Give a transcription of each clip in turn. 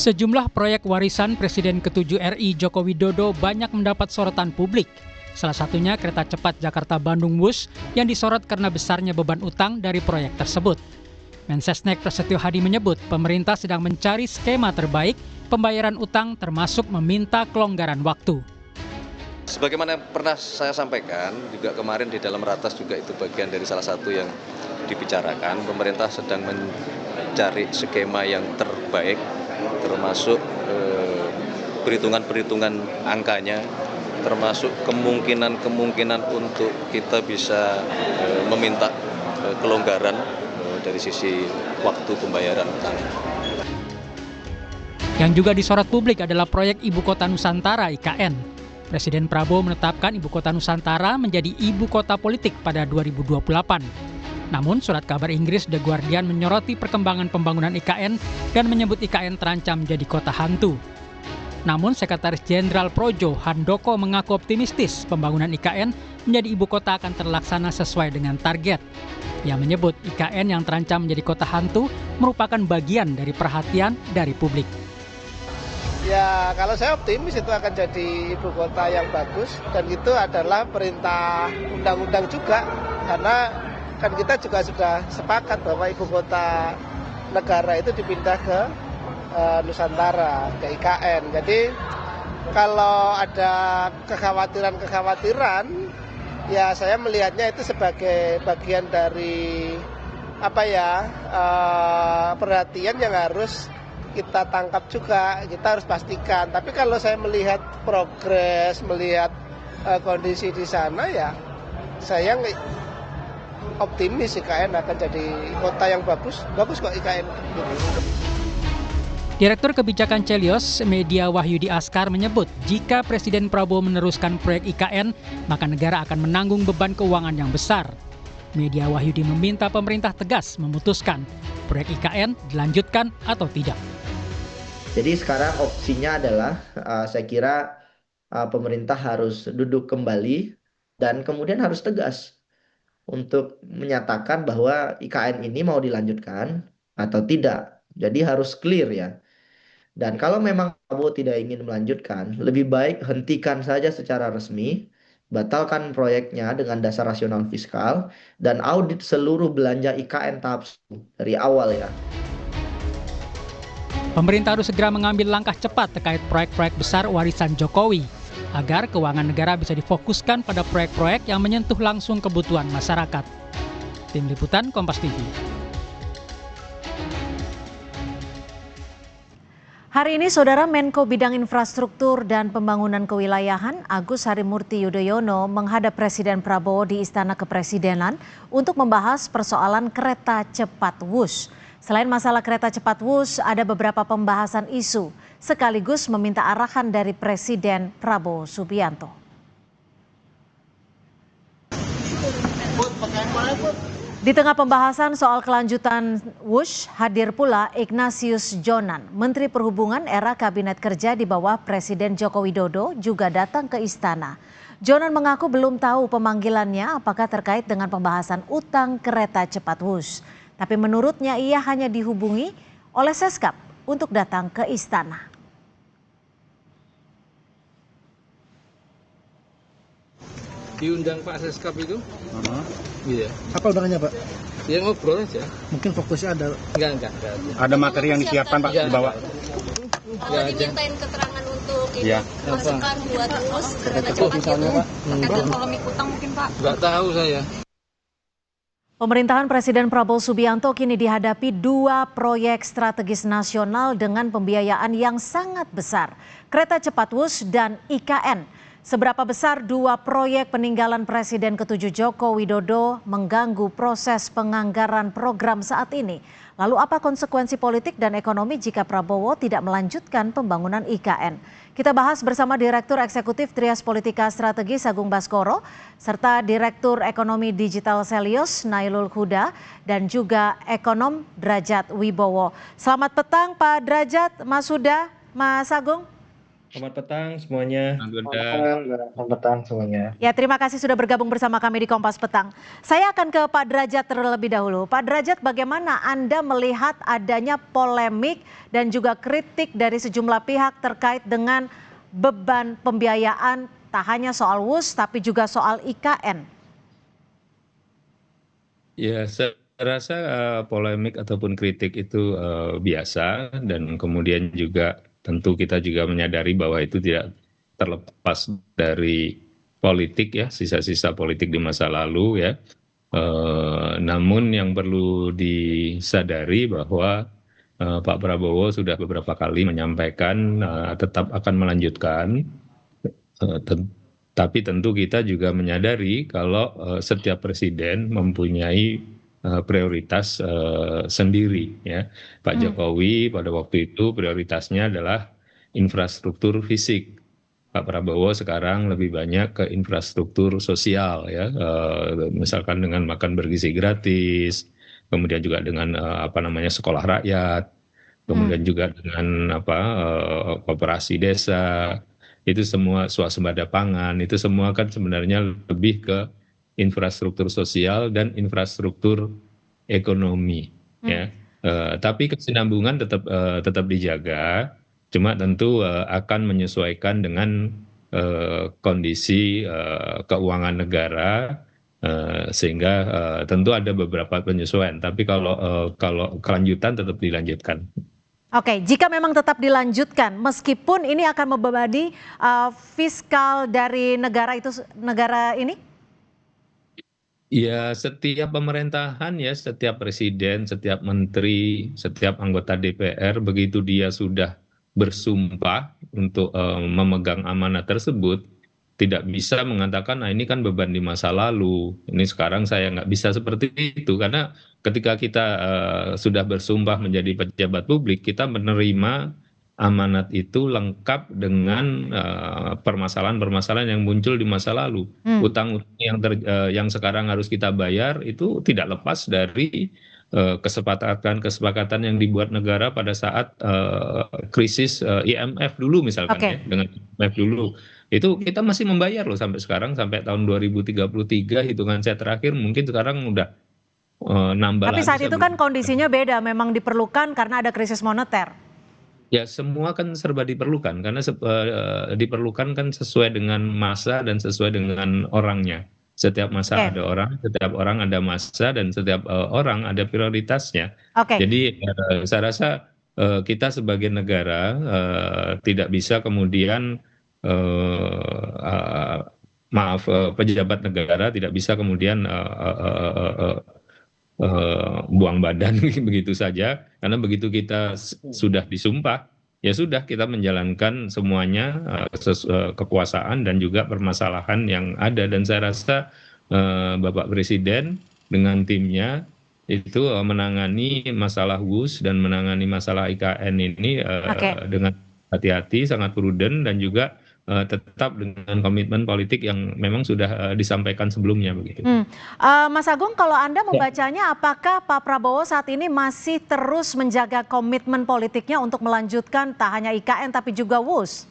Sejumlah proyek warisan Presiden ke-7 RI Joko Widodo banyak mendapat sorotan publik. Salah satunya kereta cepat Jakarta-Bandung Wush yang disorot karena besarnya beban utang dari proyek tersebut. Mensesnek Prasetyo Hadi menyebut pemerintah sedang mencari skema terbaik pembayaran utang termasuk meminta kelonggaran waktu. Sebagaimana pernah saya sampaikan juga kemarin di dalam ratas juga itu bagian dari salah satu yang dibicarakan. Pemerintah sedang mencari skema yang terbaik termasuk perhitungan-perhitungan angkanya, termasuk kemungkinan untuk kita bisa meminta kelonggaran dari sisi waktu pembayaran utang. Yang juga disorot publik adalah proyek Ibu Kota Nusantara IKN. Presiden Prabowo menetapkan Ibu Kota Nusantara menjadi ibu kota politik pada 2028. Namun surat kabar Inggris The Guardian menyoroti perkembangan pembangunan IKN dan menyebut IKN terancam jadi kota hantu. Namun Sekretaris Jenderal Projo Handoko mengaku optimistis pembangunan IKN menjadi ibu kota akan terlaksana sesuai dengan target. Ia menyebut IKN yang terancam menjadi kota hantu merupakan bagian dari perhatian dari publik. Ya, kalau saya optimis itu akan jadi ibu kota yang bagus dan itu adalah perintah undang-undang juga karena kan kita juga sudah sepakat bahwa ibu kota negara itu dipindah ke Nusantara, ke IKN. Jadi kalau ada kekhawatiran, ya saya melihatnya itu sebagai bagian dari perhatian yang harus kita tangkap juga, kita harus pastikan. Tapi kalau saya melihat progres, melihat kondisi di sana, ya saya optimis IKN akan jadi kota yang bagus kok IKN. Direktur Kebijakan Celios Media Wahyudi Askar menyebut jika Presiden Prabowo meneruskan proyek IKN, maka negara akan menanggung beban keuangan yang besar. Media Wahyudi meminta pemerintah tegas memutuskan proyek IKN dilanjutkan atau tidak. Jadi sekarang opsinya adalah saya kira pemerintah harus duduk kembali dan kemudian harus tegas untuk menyatakan bahwa IKN ini mau dilanjutkan atau tidak. Jadi harus clear ya. Dan kalau memang Prabowo tidak ingin melanjutkan, lebih baik hentikan saja secara resmi, batalkan proyeknya dengan dasar rasional fiskal, dan audit seluruh belanja IKN tahap 1 dari awal ya. Pemerintah harus segera mengambil langkah cepat terkait proyek-proyek besar warisan Jokowi, agar keuangan negara bisa difokuskan pada proyek-proyek yang menyentuh langsung kebutuhan masyarakat. Tim Liputan Kompas TV. Hari ini, Saudara Menko Bidang Infrastruktur dan Pembangunan Kewilayahan Agus Harimurti Yudhoyono menghadap Presiden Prabowo di Istana Kepresidenan untuk membahas persoalan kereta cepat Wush. Selain masalah kereta cepat Wush, ada beberapa pembahasan isu, sekaligus meminta arahan dari Presiden Prabowo Subianto. Di tengah pembahasan soal kelanjutan Wush, hadir pula Ignatius Jonan, Menteri Perhubungan era Kabinet Kerja di bawah Presiden Joko Widodo juga datang ke istana. Jonan mengaku belum tahu pemanggilannya apakah terkait dengan pembahasan utang kereta cepat Wush. Tapi menurutnya ia hanya dihubungi oleh Seskap untuk datang ke istana. Diundang Pak Seskap itu? Iya. Apa undangannya Pak? Ya ngobrol aja. Mungkin fokusnya ada. Enggak. Ada materi yang disiapkan Pak dibawa. Dimintain keterangan untuk ini masukan buat terus kereta cepat gitu. Terkait polemik utang mungkin Pak? Enggak tahu saya. Pemerintahan Presiden Prabowo Subianto kini dihadapi 2 proyek strategis nasional dengan pembiayaan yang sangat besar. Kereta cepat Wush dan IKN. Seberapa besar 2 proyek peninggalan Presiden ke-7 Joko Widodo mengganggu proses penganggaran program saat ini? Lalu apa konsekuensi politik dan ekonomi jika Prabowo tidak melanjutkan pembangunan IKN? Kita bahas bersama Direktur Eksekutif Trias Politika Strategis Agung Baskoro, serta Direktur Ekonomi Digital Celios Nailul Huda, dan juga Ekonom Drajat Wibowo. Selamat petang Pak Drajat, Mas Huda, Mas Agung. Selamat petang semuanya. Selamat petang semuanya. Ya, terima kasih sudah bergabung bersama kami di Kompas Petang. Saya akan ke Pak Derajat terlebih dahulu. Pak Derajat, bagaimana Anda melihat adanya polemik dan juga kritik dari sejumlah pihak terkait dengan beban pembiayaan tak hanya soal WUS tapi juga soal IKN? Ya, saya rasa polemik ataupun kritik itu biasa, dan kemudian juga tentu kita juga menyadari bahwa itu tidak terlepas dari politik ya, sisa-sisa politik di masa lalu ya. Namun yang perlu disadari bahwa Pak Prabowo sudah beberapa kali menyampaikan tetap akan melanjutkan, tapi tentu kita juga menyadari kalau setiap presiden mempunyai prioritas sendiri ya. Pak Jokowi pada waktu itu prioritasnya adalah infrastruktur fisik. Pak Prabowo sekarang lebih banyak ke infrastruktur sosial ya, misalkan dengan makan bergizi gratis, kemudian juga dengan sekolah rakyat, kemudian juga dengan koperasi desa, itu semua swasembada pangan, itu semua kan sebenarnya lebih ke infrastruktur sosial dan infrastruktur ekonomi ya. Tapi kesinambungan tetap dijaga, cuma tentu akan menyesuaikan dengan kondisi keuangan negara, sehingga tentu ada beberapa penyesuaian, tapi kalau kelanjutan tetap dilanjutkan. Oke, jika memang tetap dilanjutkan, meskipun ini akan membebani fiskal dari negara ini? Ya, setiap pemerintahan ya, setiap presiden, setiap menteri, setiap anggota DPR, begitu dia sudah bersumpah untuk memegang amanah tersebut, tidak bisa mengatakan, nah ini kan beban di masa lalu, ini sekarang saya nggak bisa seperti itu, karena ketika kita sudah bersumpah menjadi pejabat publik, kita menerima amanat itu lengkap dengan permasalahan-permasalahan yang muncul di masa lalu. Utang-utang yang sekarang harus kita bayar itu tidak lepas dari kesepakatan yang dibuat negara pada saat krisis IMF dulu misalkan ya, dengan IMF dulu. Itu kita masih membayar loh sampai sekarang, sampai tahun 2033 hitungan saya terakhir, mungkin sekarang udah nambah lagi. Tapi saat itu kan kondisinya beda, memang diperlukan karena ada krisis moneter. Ya, semua kan serba diperlukan, karena diperlukan kan sesuai dengan masa dan sesuai dengan orangnya. Setiap masa ada orang, setiap orang ada masa, dan setiap orang ada prioritasnya. Jadi saya rasa kita sebagai negara tidak bisa kemudian pejabat negara tidak bisa kemudian buang badan begitu saja, karena begitu kita sudah disumpah, ya sudah, kita menjalankan semuanya, kekuasaan dan juga permasalahan yang ada. Dan saya rasa Bapak Presiden dengan timnya itu menangani masalah WUS dan menangani masalah IKN ini dengan hati-hati, sangat prudent, dan juga tetap dengan komitmen politik yang memang sudah disampaikan sebelumnya begitu. Mas Agung, kalau Anda membacanya, apakah Pak Prabowo saat ini masih terus menjaga komitmen politiknya untuk melanjutkan tak hanya IKN tapi juga WUS?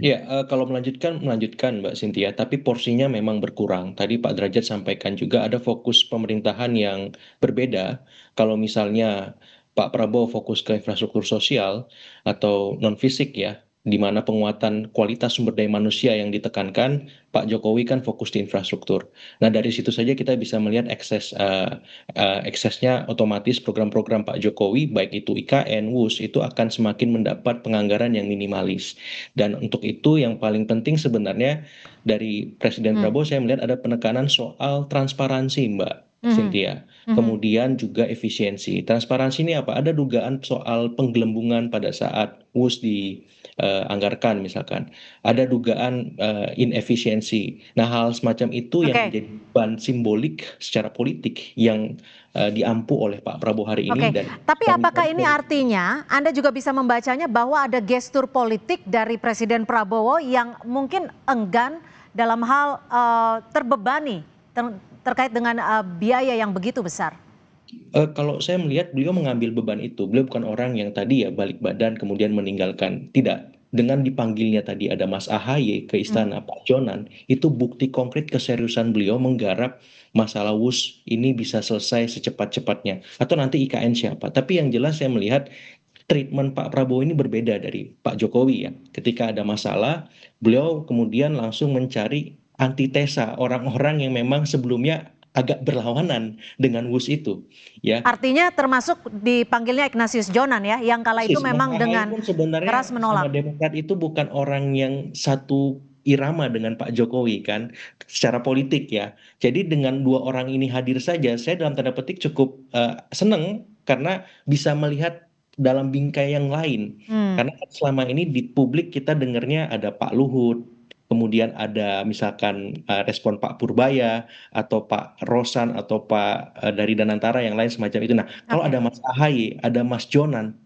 Ya, kalau melanjutkan Mbak Cynthia, tapi porsinya memang berkurang. Tadi Pak Derajat sampaikan juga ada fokus pemerintahan yang berbeda. Kalau misalnya Pak Prabowo fokus ke infrastruktur sosial atau non-fisik ya, di mana penguatan kualitas sumber daya manusia yang ditekankan, Pak Jokowi kan fokus di infrastruktur. Nah, dari situ saja kita bisa melihat eksesnya otomatis program-program Pak Jokowi, baik itu IKN, WUS, itu akan semakin mendapat penganggaran yang minimalis. Dan untuk itu yang paling penting sebenarnya dari Presiden Prabowo, saya melihat ada penekanan soal transparansi, Mbak Cynthia. Kemudian juga efisiensi. Transparansi ini apa? Ada dugaan soal penggelembungan pada saat WUS dianggarkan misalkan. Ada dugaan inefisiensi. Nah, hal semacam itu yang menjadi beban simbolik secara politik yang diampu oleh Pak Prabowo hari ini. Tapi apakah ini artinya Anda juga bisa membacanya bahwa ada gestur politik dari Presiden Prabowo yang mungkin enggan dalam hal terbebani terkait dengan biaya yang begitu besar? Kalau saya melihat beliau mengambil beban itu, beliau bukan orang yang tadi ya balik badan kemudian meninggalkan. Tidak. dengan dipanggilnya tadi ada Mas AHY ke istana, Pak Jonan, itu bukti konkret keseriusan beliau menggarap masalah WUS ini bisa selesai secepat-cepatnya. Atau nanti IKN siapa. Tapi yang jelas saya melihat treatment Pak Prabowo ini berbeda dari Pak Jokowi ya. Ketika ada masalah, beliau kemudian langsung mencari antitesa orang-orang yang memang sebelumnya agak berlawanan dengan WUS itu ya. Artinya termasuk dipanggilnya Ignatius Jonan ya, yang kala itu memang dengan keras menolak. Sama Demokrat itu bukan orang yang satu irama dengan Pak Jokowi kan secara politik ya. Jadi dengan dua orang ini hadir saja, saya dalam tanda petik cukup seneng karena bisa melihat dalam bingkai yang lain. Karena selama ini di publik kita dengarnya ada Pak Luhut, kemudian ada misalkan respon Pak Purbaya atau Pak Rosan atau Pak dari Danantara yang lain semacam itu. Nah, kalau ada Mas AHY, ada Mas Jonan,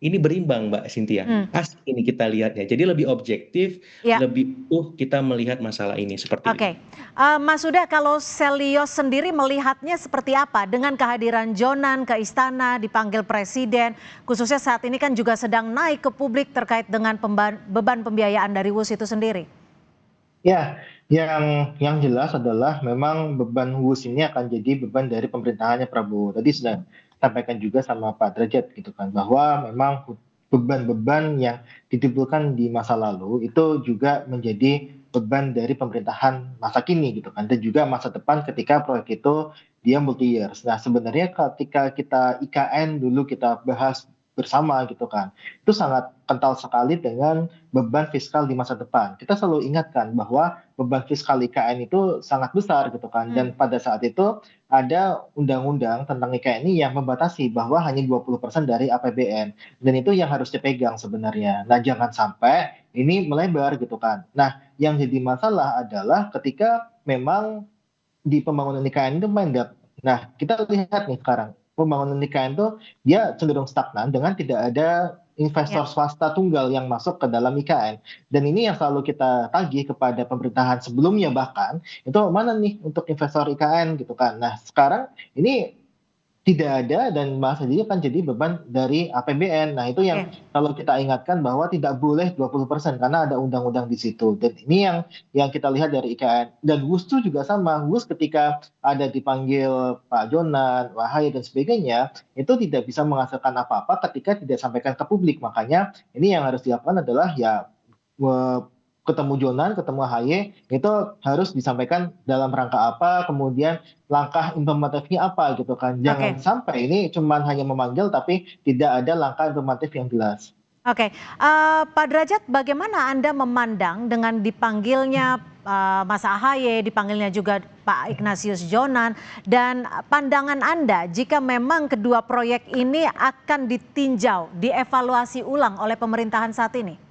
ini berimbang Mbak Cynthia. Asik ini kita lihatnya. Jadi lebih objektif, lebih utuh kita melihat masalah ini seperti ini. Mas Huda, kalau Selyos sendiri melihatnya seperti apa dengan kehadiran Jonan ke istana, dipanggil presiden, khususnya saat ini kan juga sedang naik ke publik terkait dengan beban pembiayaan dari WUS itu sendiri? Ya, yang jelas adalah memang beban WUS ini akan jadi beban dari pemerintahannya Prabowo. Tadi sudah sampaikan juga sama Pak Derajat gitu kan, bahwa memang beban-beban yang ditimbulkan di masa lalu itu juga menjadi beban dari pemerintahan masa kini gitu kan, dan juga masa depan ketika proyek itu dia multi years. Nah sebenarnya ketika kita IKN dulu kita bahas bersama gitu kan, itu sangat kental sekali dengan beban fiskal di masa depan. Kita selalu ingatkan bahwa beban fiskal IKN itu sangat besar gitu kan, dan pada saat itu ada undang-undang tentang IKN ini yang membatasi bahwa hanya 20% dari APBN, dan itu yang harus dipegang sebenarnya. Nah jangan sampai ini melebar gitu kan. Nah yang jadi masalah adalah ketika memang di pembangunan IKN itu mandek. Nah kita lihat nih sekarang pembangunan IKN itu dia cenderung stagnan dengan tidak ada investor swasta tunggal yang masuk ke dalam IKN. Dan ini yang selalu kita tagih kepada pemerintahan sebelumnya, bahkan itu mana nih untuk investor IKN gitu kan. Nah sekarang ini tidak ada dan malah saja akan jadi beban dari APBN. Nah itu yang kalau kita ingatkan bahwa tidak boleh 20% karena ada undang-undang di situ. Dan ini yang kita lihat dari IKN. Dan WUS itu juga sama. WUS ketika ada dipanggil Pak Jonan, AHY dan sebagainya, itu tidak bisa menghasilkan apa-apa ketika tidak sampaikan ke publik. Makanya ini yang harus dilakukan adalah ya ketemu Jonan, ketemu AHY, itu harus disampaikan dalam rangka apa, kemudian langkah implementatifnya apa gitu kan. Jangan sampai ini cuma hanya memanggil tapi tidak ada langkah implementatif yang jelas. Pak Derajat, bagaimana Anda memandang dengan dipanggilnya Mas AHY, dipanggilnya juga Pak Ignatius Jonan, dan pandangan Anda jika memang kedua proyek ini akan ditinjau, dievaluasi ulang oleh pemerintahan saat ini?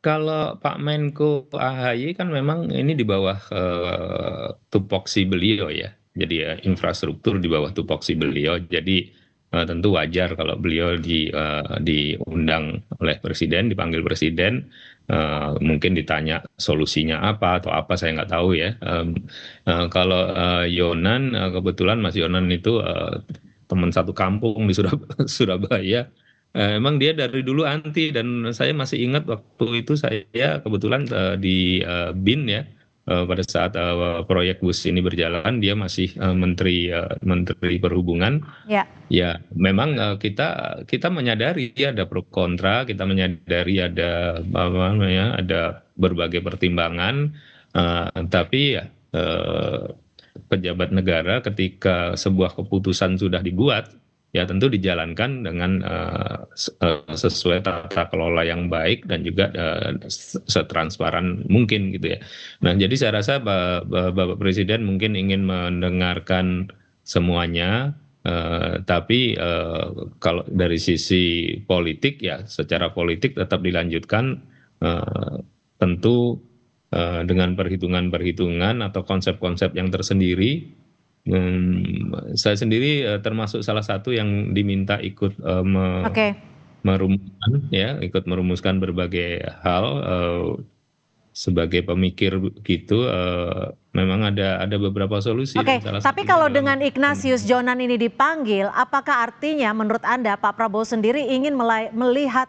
Kalau Pak Menko AHY kan memang ini di bawah tupoksi beliau ya. Jadi infrastruktur di bawah tupoksi beliau. Jadi tentu wajar kalau beliau diundang oleh presiden, dipanggil presiden, mungkin ditanya solusinya apa atau apa saya nggak tahu ya. Kalau Yonan, kebetulan Mas Yonan itu teman satu kampung di Surabaya. Emang dia dari dulu anti, dan saya masih ingat waktu itu saya kebetulan di BIN ya, pada saat proyek WUS ini berjalan dia masih menteri perhubungan. Ya memang kita menyadari ada pro kontra, kita menyadari ada berbagai pertimbangan, tapi ya pejabat negara ketika sebuah keputusan sudah dibuat ya tentu dijalankan dengan sesuai tata kelola yang baik dan juga setransparan mungkin gitu ya. Nah jadi saya rasa Bapak Presiden mungkin ingin mendengarkan semuanya, tapi kalau dari sisi politik ya secara politik tetap dilanjutkan, tentu dengan perhitungan-perhitungan atau konsep-konsep yang tersendiri. Saya sendiri termasuk salah satu yang diminta ikut merumuskan berbagai hal sebagai pemikir gitu memang ada beberapa solusi. Oke, dan salah tapi satunya kalau adalah- dengan Ignatius Jonan ini dipanggil, apakah artinya menurut Anda Pak Prabowo sendiri ingin melihat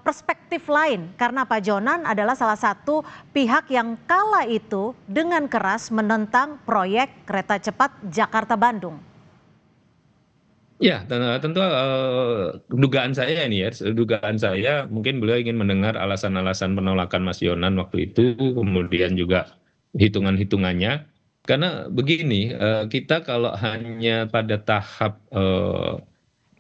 perspektif lain? Karena Pak Jonan adalah salah satu pihak yang kala itu dengan keras menentang proyek kereta cepat Jakarta-Bandung. Ya, tentu dugaan saya ini ya, dugaan saya mungkin beliau ingin mendengar alasan-alasan penolakan Mas Yonan waktu itu, kemudian juga hitungan-hitungannya. Karena begini, kita kalau hanya pada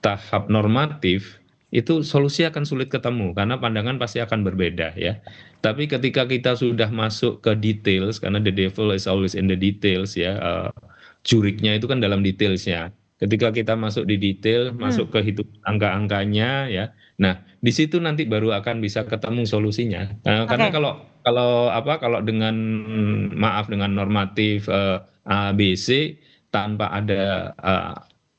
tahap normatif, itu solusi akan sulit ketemu karena pandangan pasti akan berbeda ya. Tapi ketika kita sudah masuk ke details, karena the devil is always in the details ya, juriknya itu kan dalam detailsnya. Ketika kita masuk di detail, masuk ke hitung angka-angkanya ya. Nah, di situ nanti baru akan bisa ketemu solusinya. Karena kalau dengan dengan normatif A, B, C tanpa ada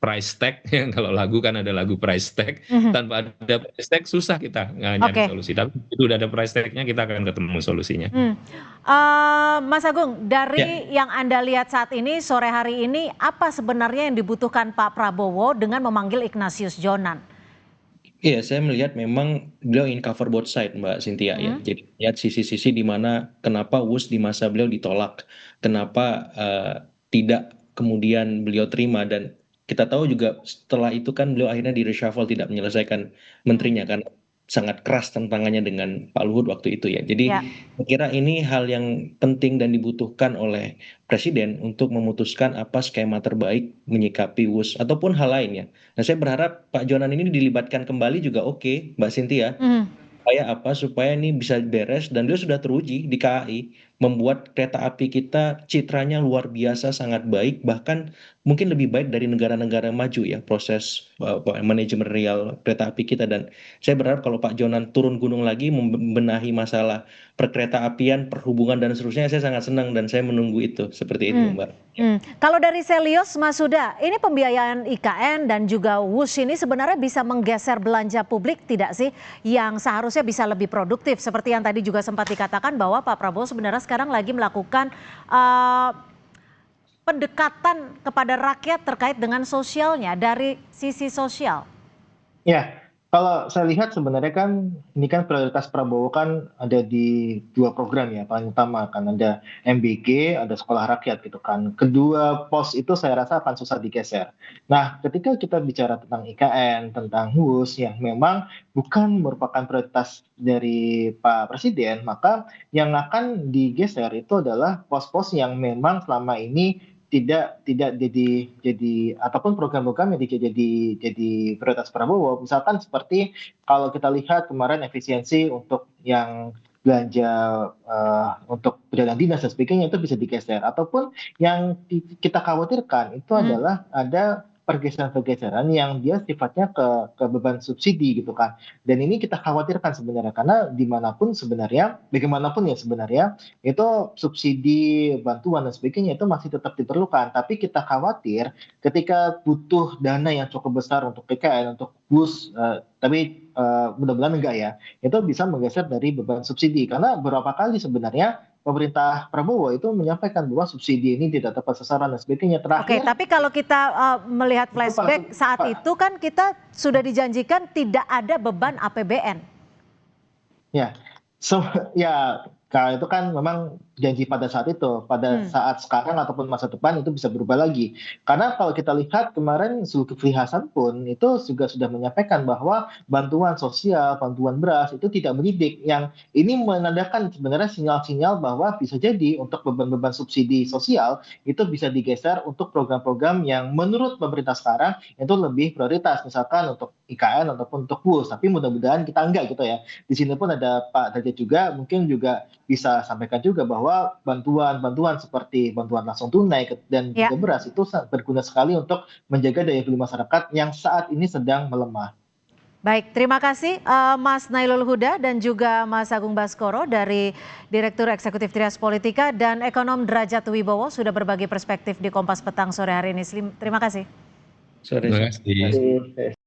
price tag, kalau lagu kan ada lagu price tag, tanpa ada price tag susah kita nyari solusi. Tapi itu udah ada price tagnya, kita akan ketemu solusinya. Mas Agung, dari yang Anda lihat saat ini, sore hari ini, apa sebenarnya yang dibutuhkan Pak Prabowo dengan memanggil Ignatius Jonan? Iya, saya melihat memang beliau ingin cover both side, Mbak Cynthia ya. Jadi lihat sisi-sisi di mana kenapa WUS di masa beliau ditolak, kenapa tidak kemudian beliau terima, dan kita tahu juga setelah itu kan beliau akhirnya di reshuffle, tidak menyelesaikan menterinya karena sangat keras tantangannya dengan Pak Luhut waktu itu ya. Jadi saya kira ini hal yang penting dan dibutuhkan oleh Presiden untuk memutuskan apa skema terbaik menyikapi WUS ataupun hal lainnya. Nah, saya berharap Pak Jonan ini dilibatkan kembali juga oke, Mbak Cynthia. Supaya ini bisa beres, dan beliau sudah teruji di KAI membuat kereta api kita citranya luar biasa sangat baik, bahkan mungkin lebih baik dari negara-negara maju ya proses manajemen real kereta api kita. Dan saya berharap kalau Pak Jonan turun gunung lagi membenahi masalah perkereta apian, perhubungan dan seterusnya, saya sangat senang dan saya menunggu itu seperti itu, Mbak. Kalau dari Selyos, Mas Huda, ini pembiayaan IKN dan juga WUS ini sebenarnya bisa menggeser belanja publik tidak sih, yang seharusnya bisa lebih produktif, seperti yang tadi juga sempat dikatakan bahwa Pak Prabowo sebenarnya sekarang lagi melakukan pendekatan kepada rakyat terkait dengan sosialnya dari sisi sosial. Ya, kalau saya lihat sebenarnya kan ini kan prioritas Prabowo kan ada di 2 program ya, paling utama kan ada MBG, ada sekolah rakyat gitu kan. Kedua pos itu saya rasa akan susah digeser. Nah, ketika kita bicara tentang IKN, tentang WUS yang memang bukan merupakan prioritas dari Pak Presiden, maka yang akan digeser itu adalah pos-pos yang memang selama ini tidak jadi ataupun program-program yang jadi prioritas Prabowo. Misalkan seperti kalau kita lihat kemarin efisiensi untuk yang belanja untuk pedagang dinas dan sebagainya itu bisa digeser, ataupun yang kita khawatirkan itu adalah ada pergeseran-pergeseran yang dia sifatnya ke beban subsidi gitu kan. Dan ini kita khawatirkan sebenarnya karena bagaimanapun ya sebenarnya itu subsidi, bantuan dan sebagainya itu masih tetap diperlukan. Tapi kita khawatir ketika butuh dana yang cukup besar untuk PKN, untuk WUS, tapi mudah-mudahan enggak ya, itu bisa menggeser dari beban subsidi. Karena beberapa kali sebenarnya pemerintah Prabowo itu menyampaikan bahwa subsidi ini tidak tepat sasaran dan sebagainya. Oke, tapi kalau kita melihat flashback saat itu kan kita sudah dijanjikan tidak ada beban APBN. Ya, kalau itu kan memang janji pada saat itu, pada saat sekarang ataupun masa depan itu bisa berubah lagi. Karena kalau kita lihat kemarin Zulkifli Hasan pun itu juga sudah menyampaikan bahwa bantuan sosial, bantuan beras itu tidak menyidik. Yang ini menandakan sebenarnya sinyal-sinyal bahwa bisa jadi untuk beban-beban subsidi sosial itu bisa digeser untuk program-program yang menurut pemerintah sekarang itu lebih prioritas. Misalkan untuk IKN ataupun untuk WUS. Tapi mudah-mudahan kita enggak gitu ya. Di sini pun ada Pak Derajat juga, mungkin juga bisa sampaikan juga bahwa bantuan seperti bantuan langsung tunai dan juga beras itu berguna sekali untuk menjaga daya beli masyarakat yang saat ini sedang melemah. Baik, terima kasih Mas Nailul Huda dan juga Mas Agung Baskoro dari Direktur Eksekutif Trias Politika dan Ekonom Derajat Wibowo sudah berbagi perspektif di Kompas Petang sore hari ini. Terima kasih. Terima kasih.